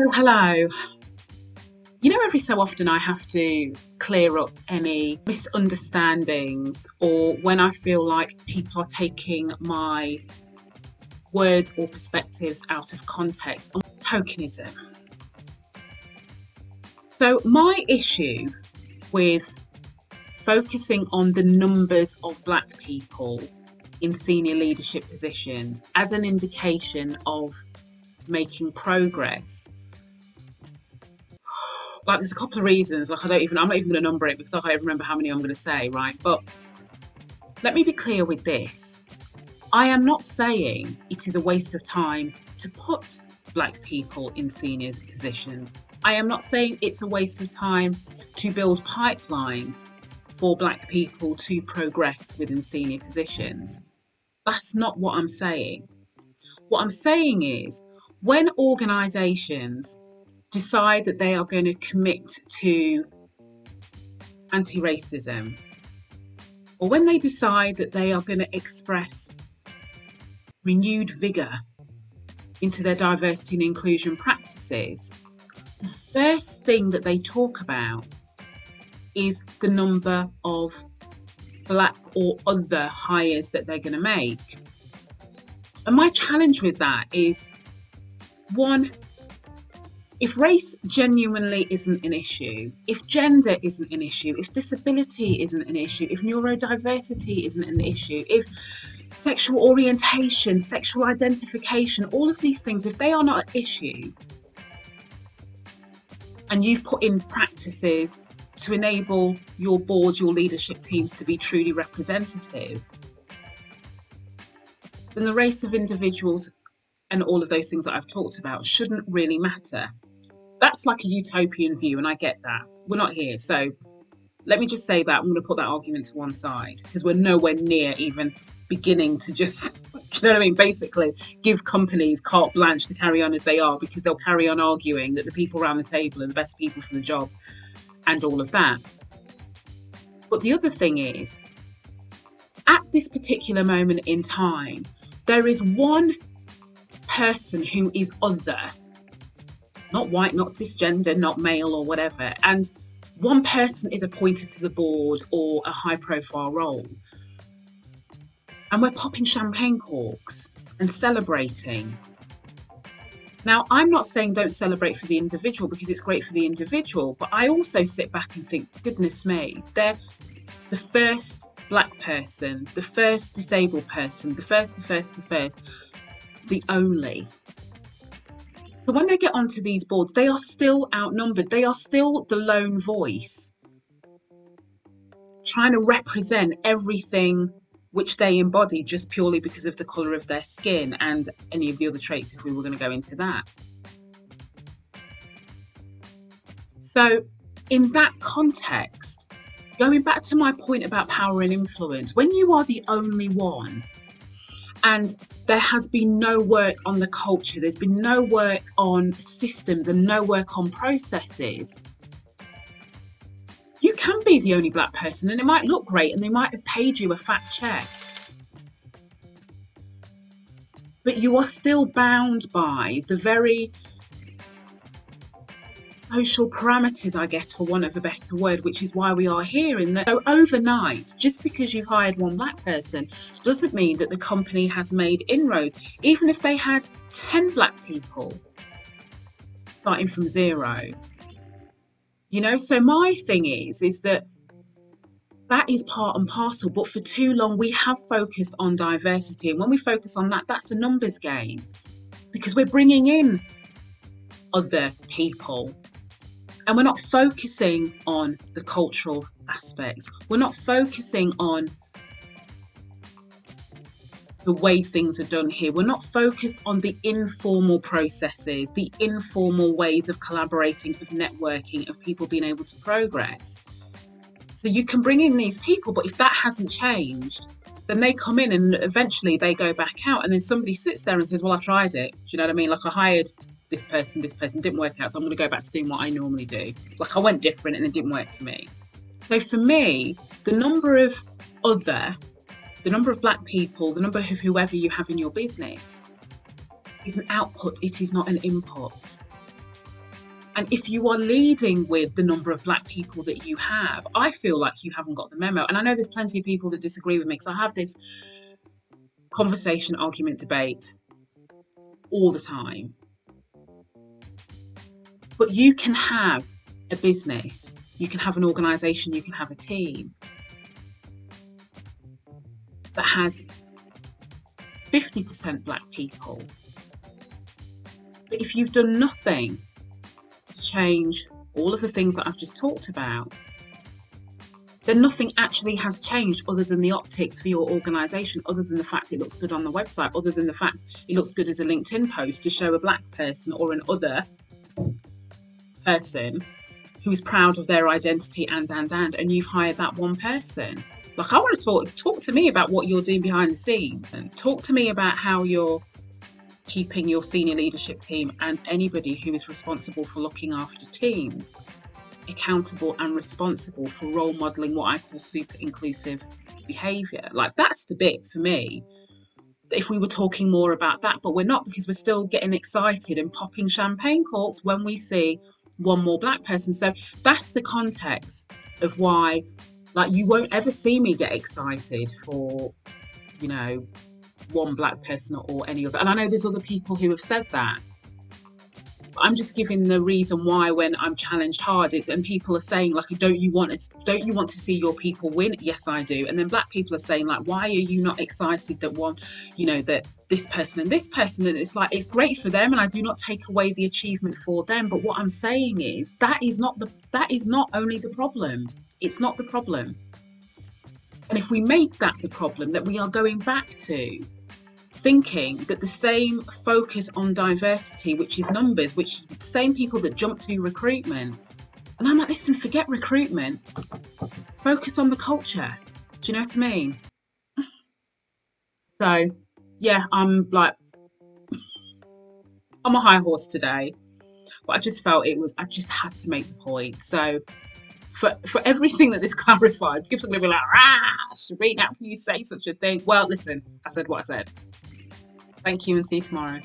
Hello. Every so often I have to clear up any misunderstandings or when I feel like people are taking my words or perspectives out of context on tokenism. So, my issue with focusing on the numbers of Black people in senior leadership positions as an indication of making progress. There's a couple of reasons. I'm not even going to number it because I can't even remember how many I'm going to say, right? But let me be clear with this. I am not saying it is a waste of time to put Black people in senior positions. I am not saying it's a waste of time to build pipelines for Black people to progress within senior positions. That's not what I'm saying. What I'm saying is when organisations decide that they are going to commit to anti-racism, or when they decide that they are going to express renewed vigour into their diversity and inclusion practices, the first thing that they talk about is the number of Black or other hires that they're going to make. And my challenge with that is, one, if race genuinely isn't an issue, if gender isn't an issue, if disability isn't an issue, if neurodiversity isn't an issue, if sexual orientation, sexual identification, all of these things, if they are not an issue, and you've put in practices to enable your board, your leadership teams to be truly representative, then the race of individuals and all of those things that I've talked about shouldn't really matter. That's like a utopian view, and I get that. We're not here. So let me just say that I'm going to put that argument to one side because we're nowhere near even beginning to just, do you know what I mean? Basically, give companies carte blanche to carry on as they are because they'll carry on arguing that the people around the table are the best people for the job and all of that. But the other thing is, at this particular moment in time, there is one person who is other, not white, not cisgender, not male or whatever, and one person is appointed to the board or a high profile role, and we're popping champagne corks and celebrating. Now, I'm not saying don't celebrate for the individual because it's great for the individual, but I also sit back and think, goodness me, they're the first Black person, the first disabled person, the first, the only. So when they get onto these boards, they are still outnumbered. They are still the lone voice, trying to represent everything which they embody just purely because of the colour of their skin and any of the other traits if we were going to go into that. So in that context, going back to my point about power and influence, when you are the only one and there has been no work on the culture, there's been no work on systems and no work on processes, you can be the only Black person and it might look great and they might have paid you a fat check. But you are still bound by the very social parameters, I guess, for want of a better word, which is why we are here. In that, so overnight, just because you've hired one Black person doesn't mean that the company has made inroads. Even if they had 10 Black people starting from zero, so my thing is that is part and parcel, but for too long we have focused on diversity, and when we focus on that, that's a numbers game because we're bringing in other people. And we're not focusing on the cultural aspects. We're not focusing on the way things are done here. We're not focused on the informal processes, the informal ways of collaborating, of networking, of people being able to progress. So you can bring in these people, but if that hasn't changed, then they come in and eventually they go back out, and then somebody sits there and says, well, I tried it. Do you know what I mean? Like, I hired this person didn't work out, so I'm going to go back to doing what I normally do. Like, I went different and it didn't work for me. So for me, the number of Black people, the number of whoever you have in your business is an output, it is not an input. And if you are leading with the number of black people that you have, I feel like you haven't got the memo. And I know there's plenty of people that disagree with me, because I have this conversation, argument, debate all the time. But you can have a business, you can have an organisation, you can have a team that has 50% black people. But if you've done nothing to change all of the things that I've just talked about, then nothing actually has changed other than the optics for your organisation, other than the fact it looks good on the website, other than the fact it looks good as a LinkedIn post to show a black person or an other person who is proud of their identity and you've hired that one person. Like, I want to talk to me about what you're doing behind the scenes, and talk to me about how you're keeping your senior leadership team and anybody who is responsible for looking after teams accountable and responsible for role modelling what I call super inclusive behaviour. Like, that's the bit for me, if we were talking more about that, but we're not, because we're still getting excited and popping champagne corks when we see one more black person. So that's the context of why, like, you won't ever see me get excited for, you know, one black person or any other. And I know there's other people who have said that. I'm just giving the reason why when I'm challenged hard, and people are saying, like, don't you want to see your people win? Yes, I do. And then black people are saying, like, why are you not excited that one, you know, that this person and this person? And it's like, it's great for them, and I do not take away the achievement for them. But what I'm saying is that is not only the problem. It's not the problem. And if we make that the problem, that we are going back to thinking that the same focus on diversity, which is numbers, which the same people that jump to recruitment. And I'm like, listen, forget recruitment. Focus on the culture. Do you know what I mean? So, yeah, I'm a high horse today. But I just felt I just had to make the point. So, for everything that this clarified, people are going to be like, Shireen, how can you say such a thing? Well, listen, I said what I said. Thank you, and see you tomorrow.